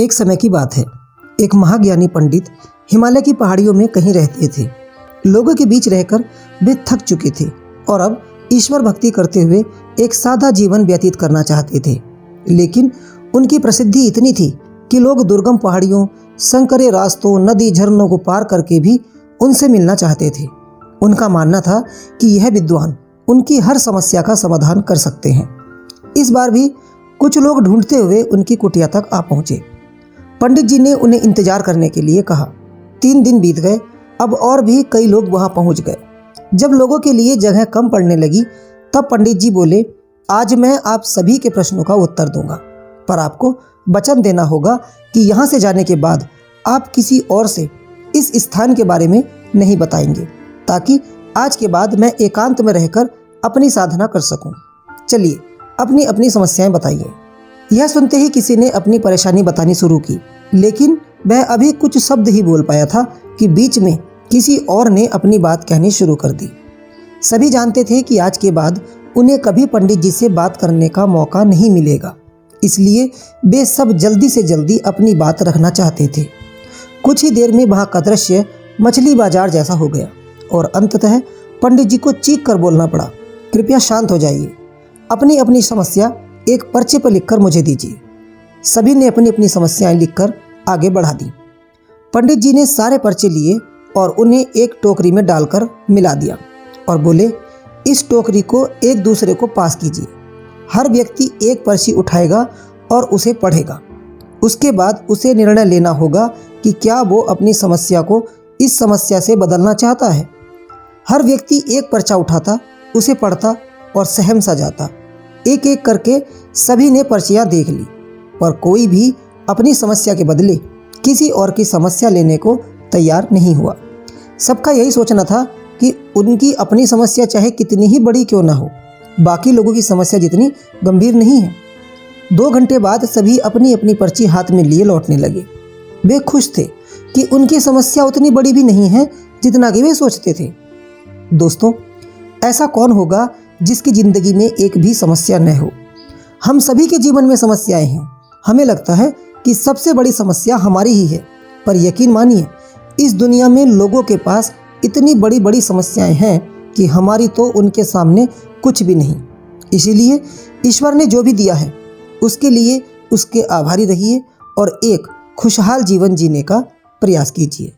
एक समय की बात है। एक महाज्ञानी पंडित हिमालय की पहाड़ियों में कहीं रहते थे। लोगों के बीच रहकर वे थक चुके थे और अब ईश्वर भक्ति करते हुए एक सादा जीवन व्यतीत करना चाहते थे। लेकिन उनकी प्रसिद्धि इतनी थी कि लोग दुर्गम पहाड़ियों, संकरे रास्तों, नदी, झरनों को पार करके भी उनसे मिलना चाहते थे। उनका मानना था कि यह विद्वान उनकी हर समस्या का समाधान कर सकते हैं। इस बार भी कुछ लोग ढूंढते हुए उनकी कुटिया तक आ पहुंचे। पंडित जी ने उन्हें इंतजार करने के लिए कहा। 3 दिन बीत गए। अब और भी कई लोग वहां पहुंच गए। जब लोगों के लिए जगह कम पड़ने लगी तब पंडित जी बोले, आज मैं आप सभी के प्रश्नों का उत्तर दूंगा, पर आपको वचन देना होगा कि यहाँ से जाने के बाद आप किसी और से इस स्थान के बारे में नहीं बताएंगे, ताकि आज के बाद मैं एकांत में रहकर अपनी साधना कर सकूं। चलिए अपनी अपनी समस्याएं बताइए। यह सुनते ही किसी ने अपनी परेशानी बतानी शुरू की, लेकिन वह अभी कुछ शब्द ही बोल पाया था कि बीच में किसी और ने अपनी बात कहनी शुरू कर दी। सभी जानते थे कि आज के बाद उन्हें कभी पंडित जी से बात करने का मौका नहीं मिलेगा, इसलिए वे सब जल्दी से जल्दी अपनी बात रखना चाहते थे। कुछ ही देर में वहाँ का दृश्य मछली बाजार जैसा हो गया और अंततः पंडित जी को चीख कर बोलना पड़ा, कृपया शांत हो जाइए, अपनी अपनी समस्या एक पर्चे पर लिखकर मुझे दीजिए। सभी ने अपनी अपनी समस्याएं लिखकर आगे बढ़ा दी। पंडित जी ने सारे पर्चे लिए और उन्हें एक टोकरी में डालकर मिला दिया और बोले, इस टोकरी को एक दूसरे को पास कीजिए। हर व्यक्ति एक पर्ची उठाएगा और उसे पढ़ेगा। उसके बाद उसे निर्णय लेना होगा कि क्या वो अपनी समस्या को इस समस्या से बदलना चाहता है। हर व्यक्ति एक पर्चा उठाता, उसे पढ़ता और सहम सा जाता। एक एक करके सभी ने पर्चियाँ देख ली, पर कोई भी अपनी समस्या के बदले किसी और की समस्या लेने को तैयार नहीं हुआ। सबका यही सोचना था कि उनकी अपनी समस्या चाहे कितनी ही बड़ी क्यों ना हो, बाकी लोगों की समस्या जितनी गंभीर नहीं है। 2 घंटे बाद सभी अपनी अपनी पर्ची हाथ में लिए लौटने लगे। वे खुश थे कि उनकी समस्या उतनी बड़ी भी नहीं है जितना कि वे सोचते थे। दोस्तों, ऐसा कौन होगा जिसकी ज़िंदगी में एक भी समस्या न हो? हम सभी के जीवन में समस्याएं हैं। हमें लगता है कि सबसे बड़ी समस्या हमारी ही है, पर यकीन मानिए इस दुनिया में लोगों के पास इतनी बड़ी बड़ी समस्याएं हैं कि हमारी तो उनके सामने कुछ भी नहीं। इसीलिए ईश्वर ने जो भी दिया है उसके लिए उसके आभारी रहिए और एक खुशहाल जीवन जीने का प्रयास कीजिए।